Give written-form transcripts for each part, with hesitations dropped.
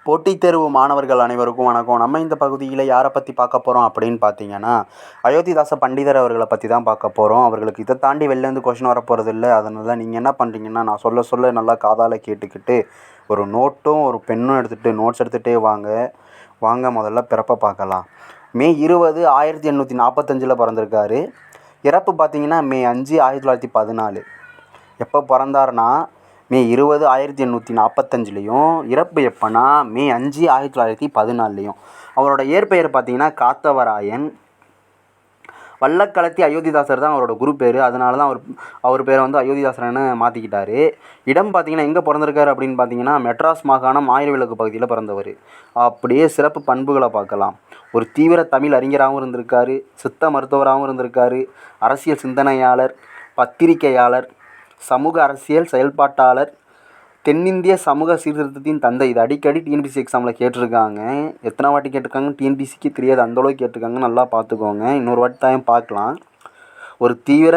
போட்டித் தேர்வு மாணவர்கள் அனைவருக்கும் வணக்கம். நம்ம இந்த பகுதியில் யாரை பற்றி பார்க்க போகிறோம் அப்படின்னு பார்த்தீங்கன்னா, அயோத்திதாச பண்டிதர் அவர்களை பற்றி தான் பார்க்க போகிறோம். அவர்களுக்கு இதை தாண்டி வெளிலேருந்து கொஷின் வரப்போகிறது இல்லை. அதனால நீங்கள் என்ன பண்ணுறீங்கன்னா, நான் சொல்ல சொல்ல நல்லா காதால் கேட்டுக்கிட்டு ஒரு நோட்டும் ஒரு பென்னும் எடுத்துகிட்டு நோட்ஸ் எடுத்துகிட்டே வாங்க முதல்ல பிறப்பை பார்க்கலாம். மே 20, 1845 பிறந்திருக்காரு. இறப்பு பார்த்தீங்கன்னா மே 5, 1914. எப்போ பிறந்தாருன்னா மே 20, 1845லையும், இறப்பு எப்போனா மே 5, 1914லையும். அவரோட இயற்பெயர் பார்த்தீங்கன்னா காத்தவராயன். வல்லக்களத்தி அயோத்திதாசர் தான் அவரோட குரு பேர். அதனால தான் அவர் பேரை வந்து அயோத்திதாசர்னு மாற்றிக்கிட்டார். இடம் பார்த்தீங்கன்னா எங்கே பிறந்திருக்காரு அப்படின்னு பார்த்தீங்கன்னா, மெட்ராஸ் மாகாணம் ஆயிரவிளக்கு பகுதியில் பிறந்தவர். அப்படியே சிறப்பு பண்புகளை பார்க்கலாம். ஒரு தீவிர தமிழ் அறிஞராகவும் இருந்திருக்காரு, சித்த மருத்துவராகவும் இருந்திருக்காரு, அரசியல் சிந்தனையாளர், பத்திரிகையாளர், சமூக அரசியல் செயல்பாட்டாளர், தென்னிந்திய சமூக சீர்திருத்தத்தின் தந்தை. இது அடிக்கடி டிஎன்பிசி எக்ஸாமில் கேட்டிருக்காங்க. எத்தனை வாட்டி கேட்டிருக்காங்க டிஎன்பிசிக்கு தெரியாது, அந்தளவுக்கு கேட்டிருக்காங்க. நல்லா பார்த்துக்கோங்க, இன்னொரு வாட்டி தான் பார்க்கலாம். ஒரு தீவிர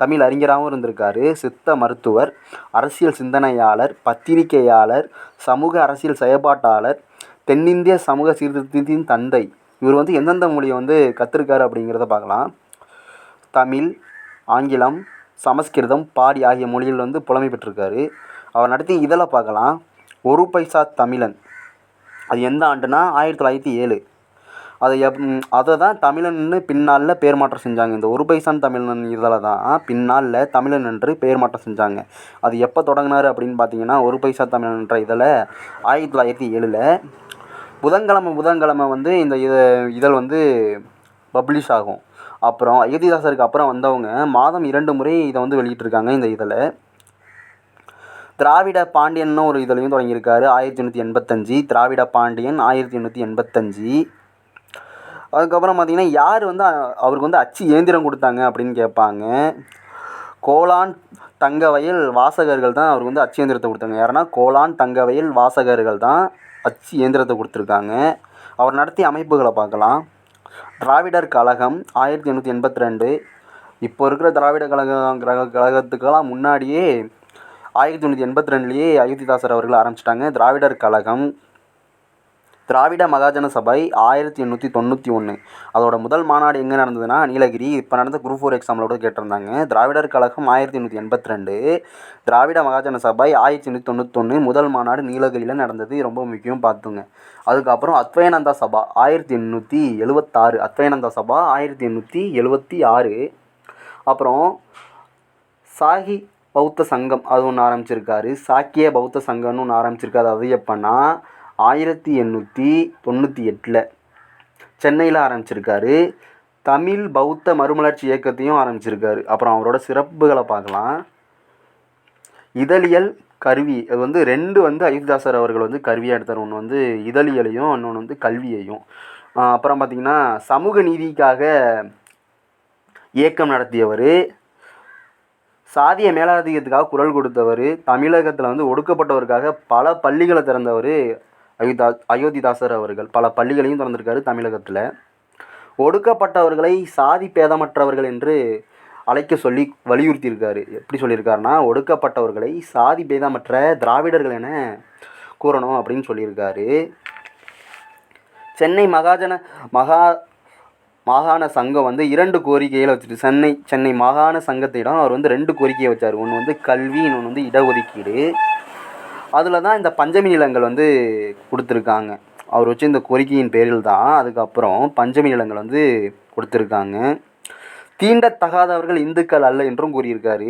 தமிழ் அறிஞராகவும் இருந்திருக்காரு, சித்த மருத்துவர், அரசியல் சிந்தனையாளர், பத்திரிகையாளர், சமூக அரசியல் செயல்பாட்டாளர், தென்னிந்திய சமூக சீர்திருத்தத்தின் தந்தை. இவர் வந்து எந்தெந்த மொழியை வந்து கற்றுருக்காரு அப்படிங்கிறத பார்க்கலாம். தமிழ், ஆங்கிலம், சமஸ்கிருதம், பாடி ஆகிய மொழிகள் வந்து புலமை பெற்றிருக்காரு. அவர் நடத்திய இதழை பார்க்கலாம். ஒரு பைசா தமிழன். அது எந்த ஆண்டுனா 1907. அதை தான் தமிழன்னு பின்னாளில் பேர் மாற்றம் செஞ்சாங்க. இந்த ஒரு பைசான் தமிழன் இதழை தான் பின்னாளில் தமிழன் என்று பெயர் மாற்றம் செஞ்சாங்க. அது எப்போ தொடங்கினார் அப்படின்னு பார்த்தீங்கன்னா, ஒரு பைசா தமிழன் என்ற இதழை 1907. புதன்கிழமை வந்து இந்த இதழ் வந்து பப்ளிஷ் ஆகும். அப்புறம் அயோத்திதாசருக்கு அப்புறம் வந்தவங்க மாதம் 2 முறை இதை வந்து வெளியிட்டிருக்காங்க. இந்த இதில் திராவிட பாண்டியன்னு ஒரு இதழையும் தொடங்கியிருக்காரு 1885. திராவிட பாண்டியன் 1885. அதுக்கப்புறம் பார்த்திங்கன்னா, யார் வந்து அவருக்கு வந்து அச்சு இயந்திரம் கொடுத்தாங்க அப்படின்னு கேட்பாங்க. கோலான் தங்கவயல் வாசகர்கள் தான் அவருக்கு வந்து அச்சு இயந்திரத்தை கொடுத்தாங்க. யாருன்னா கோலான் தங்கவயல் வாசகர்கள் தான் அச்சு இயந்திரத்தை கொடுத்துருக்காங்க. அவர் நடத்திய அமைப்புகளை பார்க்கலாம். திராவிடர் கழகம் 1882. இப்போ இருக்கிற திராவிட கழகத்துக்கெல்லாம் முன்னாடியே 1882லேயே அயோத்திதாசர் அவர்கள் ஆரம்பிச்சிட்டாங்க திராவிடர் கழகம். திராவிட மகாஜன சபை 1891. அதோட முதல் மாநாடு எங்கே நடந்ததுன்னா நீலகிரி. இப்போ நடந்த குரூப் 4 எக்ஸாமில் கூட கேட்டிருந்தாங்க. திராவிடர் கழகம் 1882. திராவிட மகாஜன சபை 1891. முதல் மாநாடு நீலகிரியில் நடந்தது. ரொம்ப முக்கியம், பார்த்துங்க. அதுக்கப்புறம் அத்வையானந்தா சபா 1876. அத்வையானந்தா சபா 1876. அப்புறம் சாகி பௌத்த சங்கம் அது ஒன்று ஆரம்பிச்சிருக்காரு. சாக்கிய பௌத்த சங்கம்னு ஒன்று ஆரம்பிச்சிருக்காரு. அது எப்போன்னா 1898 சென்னையில் ஆரம்பிச்சிருக்காரு. தமிழ் பௌத்த மறுமலர்ச்சி இயக்கத்தையும் ஆரம்பிச்சிருக்காரு. அப்புறம் அவரோட சிறப்புகளை பார்க்கலாம். இதழியல் கருவி. அது வந்து 2 வந்து அயோத்திதாசர் அவர்கள் வந்து கருவியாக எடுத்தார். ஒன்று வந்து இதழியலையும், இன்னொன்று வந்து கல்வியையும். அப்புறம் பார்த்திங்கன்னா, சமூக நீதிக்காக இயக்கம் நடத்தியவர், சாதிய மேலாதிக்கத்துக்காக குரல் கொடுத்தவர், தமிழகத்தில் வந்து ஒடுக்கப்பட்டவருக்காக பல பள்ளிகளை திறந்தவர் அயோத்திதாசர் அவர்கள். பல பள்ளிகளையும் திறந்திருக்காரு தமிழகத்தில். ஒடுக்கப்பட்டவர்களை சாதி பேதமற்றவர்கள் என்று அழைக்க சொல்லி வலியுறுத்தியிருக்காரு. எப்படி சொல்லியிருக்காருன்னா, ஒடுக்கப்பட்டவர்களை சாதி பேதமற்ற திராவிடர்கள் என கூறணும் அப்படின்னு சொல்லியிருக்காரு. சென்னை மாகாண சங்கம் வந்து 2 கோரிக்கைகளை வச்சுட்டு சென்னை மாகாண சங்கத்திடம் அவர் வந்து 2 கோரிக்கையை வச்சார். ஒன்று வந்து கல்வி, இன்னொன்று வந்து இடஒதுக்கீடு. அதில் தான் இந்த பஞ்சமி நிலங்கள் வந்து கொடுத்துருக்காங்க. அவர் வச்சு இந்த கோரிக்கையின் பேரில் தான் அதுக்கப்புறம் பஞ்சமி நிலங்கள் வந்து கொடுத்துருக்காங்க. தீண்டத்தகாதவர்கள் இந்துக்கள் அல்ல என்றும் கூறியிருக்காரு.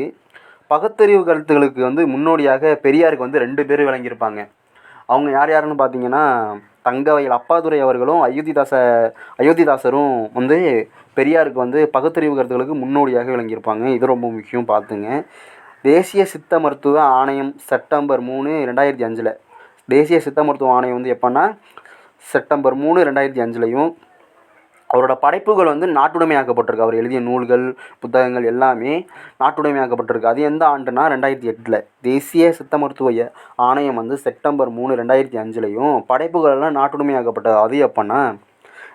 பகுத்தறிவு கருத்துக்களுக்கு வந்து முன்னோடியாக பெரியாருக்கு வந்து 2 பேர் விளங்கியிருப்பாங்க. அவங்க யாருன்னு பார்த்தீங்கன்னா, தங்கவயல் அப்பாதுரை அவர்களும் அயோத்திதாசரும் வந்து பெரியாருக்கு வந்து பகுத்தறிவு கருத்துக்களுக்கு முன்னோடியாக விளங்கியிருப்பாங்க. இது ரொம்ப முக்கியம், பார்த்துங்க. தேசிய சித்த மருத்துவ ஆணையம் செப்டம்பர் 3, 2005. தேசிய சித்த மருத்துவ ஆணையம் வந்து எப்போன்னா செப்டம்பர் 3, 2005லையும். அவரோட படைப்புகள் வந்து நாட்டுடைமையாக்கப்பட்டிருக்கு. அவர் எழுதிய நூல்கள், புத்தகங்கள் எல்லாமே நாட்டுடைமையாக்கப்பட்டிருக்கு. அது எந்த ஆண்டுனா 2008. தேசிய சித்த மருத்துவ ஆணையம் வந்து செப்டம்பர் 3, 2005லையும். படைப்புகள் எல்லாம் நாட்டுடைமையாக்கப்பட்டது. அது எப்போன்னா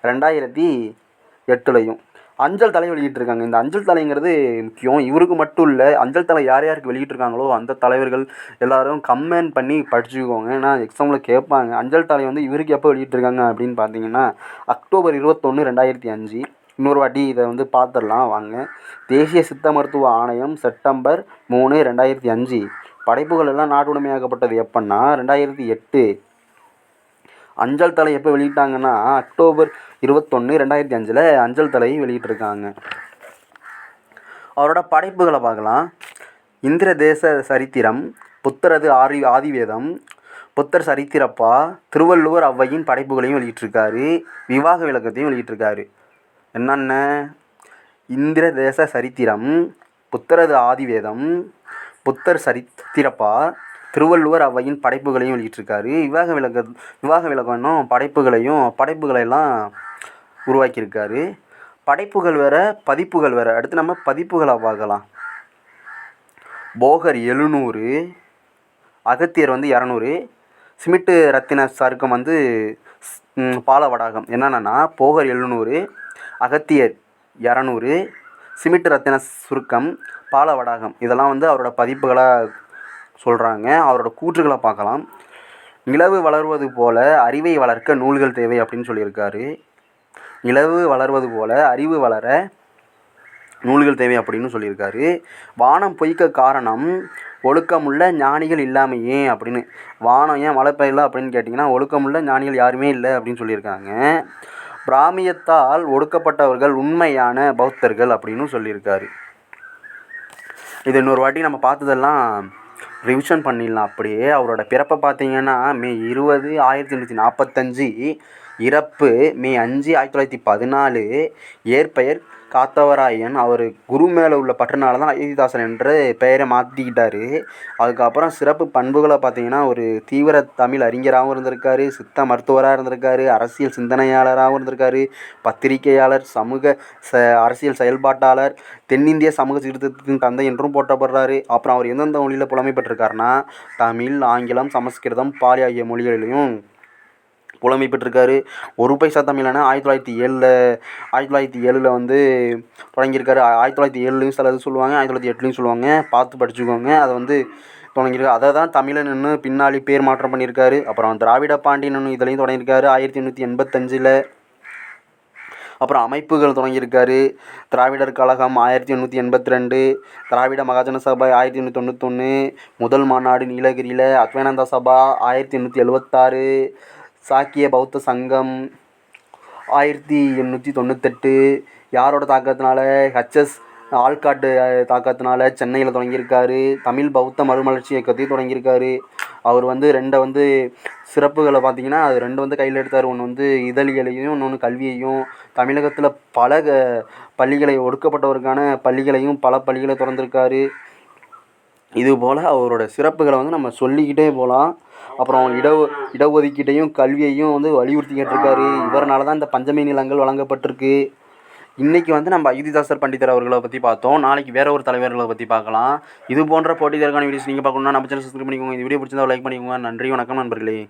2008லையும். அஞ்சல் தலை வெளியிட்டிருக்காங்க. இந்த அஞ்சல் தலைங்கிறது முக்கியம். இவருக்கு மட்டும் இல்லை, அஞ்சல் தலை யார் யாருக்கு வெளியிட்டிருக்காங்களோ அந்த தலைவர்கள் எல்லாரும் கமெண்ட் பண்ணி படிச்சுக்கோங்க. ஏன்னா எக்ஸாமில் கேட்பாங்க. அஞ்சல் தலை வந்து இவருக்கு எப்போ வெளியிட்டிருக்காங்க அப்படின்னு பார்த்தீங்கன்னா அக்டோபர் 21, 2005. இன்னொரு வாட்டி இதை வந்து பார்த்துடலாம் வாங்க. தேசிய சித்த மருத்துவ ஆணையம் செப்டம்பர் 3, 2005. படைப்புகள் எல்லாம் நாட்டுடைமையாக்கப்பட்டது எப்போன்னா 2008. அஞ்சல் தலை எப்போ வெளியிட்டாங்கன்னா அக்டோபர் 21, 2005 அஞ்சல் தலை வெளியிட்டிருக்காங்க. அவரோட படைப்புகளை பார்க்கலாம். இந்திர தேச சரித்திரம், புத்தரது ஆதிவேதம், புத்தர் சரித்திரப்பா, திருவள்ளுவர் ஔவையின் படைப்புகளையும் வெளியிட்டிருக்காரு. விவாக விளக்கத்தையும் வெளியிட்டிருக்காரு. என்னென்ன? இந்திர தேச சரித்திரம், புத்தரது ஆதிவேதம், புத்தர் சரித்திரப்பா, திருவள்ளுவர் ஔவையின் படைப்புகளையும் வெளியிட்டிருக்காரு. விவாக விளக்கம் படைப்புகளையெல்லாம் உருவாக்கியிருக்காரு. படைப்புகள் வேறு, பதிப்புகள் வேறு. அடுத்து நம்ம பதிப்புகளை பார்க்கலாம். போகர் 700, அகத்தியர் வந்து 200, சிமிட்டு ரத்தின சருக்கம் வந்து பாலவடாகம். என்னென்னா போகர் 700, அகத்தியர் 200, சிமிட்டு ரத்தின சுருக்கம், பாலவடாகம். இதெல்லாம் வந்து அவரோட பதிப்புகளாக சொல்கிறாங்க. அவரோட கூற்றுகளை பார்க்கலாம். நிலவு வளர்வது போல அறிவை வளர்க்க நூல்கள் தேவை அப்படின்னு சொல்லியிருக்காரு. நிலவு வளர்வது போல அறிவு வளர நூல்கள் தேவை அப்படின்னு சொல்லியிருக்காரு. வானம் பொய்க்க காரணம் ஒழுக்கமுள்ள ஞானிகள் இல்லாமையே அப்படின்னு. வானம் ஏன் மழை பெய்யல அப்படின்னு கேட்டிங்கன்னா ஒழுக்கமுள்ள ஞானிகள் யாருமே இல்லை அப்படின்னு சொல்லியிருக்காங்க. பிராமியத்தால் ஒடுக்கப்பட்டவர்கள் உண்மையான பௌத்தர்கள் அப்படின்னு சொல்லியிருக்காரு. இது இன்னொரு வாட்டி நம்ம பார்த்ததெல்லாம் ரிவிஷன் பண்ணிடலாம். அப்படியே அவரோட பிறப்பை பார்த்தீங்கன்னா மே 20, 1845, இறப்பு மே 5, 1914. இயற்பெயர் காத்தவராயன். அவர் குரு மேலே உள்ள பற்றுனால தான் அயோத்திதாசன் என்ற பெயரை மாற்றிக்கிட்டார். அதுக்கப்புறம் சிறப்பு பண்புகளை பார்த்தீங்கன்னா ஒரு தீவிர தமிழ் அறிஞராகவும் இருந்திருக்காரு, சித்த மருத்துவராக இருந்திருக்காரு, அரசியல் சிந்தனையாளராகவும் இருந்திருக்காரு, பத்திரிகையாளர், அரசியல் செயல்பாட்டாளர், தென்னிந்திய சமூக சீர்திருத்தத்தின் தந்தை என்றும் போற்றப்படுறாரு. அப்புறம் அவர் எந்தெந்த மொழியில் புலமை பெற்றிருக்காருன்னா தமிழ், ஆங்கிலம், சமஸ்கிருதம், பாலி ஆகிய மொழிகளிலையும் புலமை பெற்றிருக்காரு. ஒரு பைசா தமிழனா 1907 வந்து தொடங்கியிருக்காரு. 1907 சிலது சொல்லுவாங்க, 1908 சொல்லுவாங்க. பார்த்து படிச்சுக்கோங்க. அதை வந்து தொடங்கியிருக்காரு. அதை தான் தமிழன்னு பின்னாடி பேர் மாற்றம் பண்ணியிருக்காரு. அப்புறம் திராவிட பாண்டியன்னு இதுலையும் தொடங்கியிருக்காரு 1885. அப்புறம் அமைப்புகள் தொடங்கியிருக்காரு. திராவிடர் கழகம் 1882, திராவிட மகாஜன சபை 1891, முதல் மாநாடு நீலகிரியில், அத்வைனந்தா சபா 1876, சாக்கிய பௌத்த சங்கம் 1898. யாரோட தாக்கத்தினால? ஹெச்எஸ் ஆல்காட்டு தாக்கத்தினால சென்னையில் தொடங்கியிருக்காரு. தமிழ் பௌத்த மறுமலர்ச்சி இயக்கத்தையும் தொடங்கியிருக்காரு. அவர் வந்து ரெண்டை வந்து சிறப்புகளை பார்த்திங்கன்னா அது 2 வந்து கையில் எடுத்தார். ஒன்று வந்து இதழியலையும், இன்னொன்று கல்வியையும். தமிழகத்தில் பல பள்ளிகளை, ஒடுக்கப்பட்டவருக்கான பள்ளிகளையும் பல பள்ளிகளை திறந்திருக்காரு. இதுபோல் அவரோட சிறப்புகளை வந்து நம்ம சொல்லிக்கிட்டே போகலாம். அப்புறம் இடஒதுக்கீட்டையும் கல்வியையும் வந்து வலியுறுத்தி கேட்டிருக்காரு. இவரனால தான் இந்த பஞ்சமி நிலங்கள் வழங்கப்பட்டிருக்கு. இன்றைக்கி வந்து நம்ம அயோத்திதாசர் பண்டிதர் அவர்களை பற்றி பார்த்தோம். நாளைக்கு வேறு ஒரு தலைவர்களை பற்றி பார்க்கலாம். இது போன்ற போட்டிதற்கான வீடியோஸ் நீங்கள் பார்க்கணுன்னா நம்ம சேனல் சப்ஸ்கிரைப் பண்ணிக்கோங்க. இந்த வீடியோ பிடிச்சிருந்தா லைக் பண்ணிக்கோங்க. நன்றி, வணக்கம் நண்பர்களே.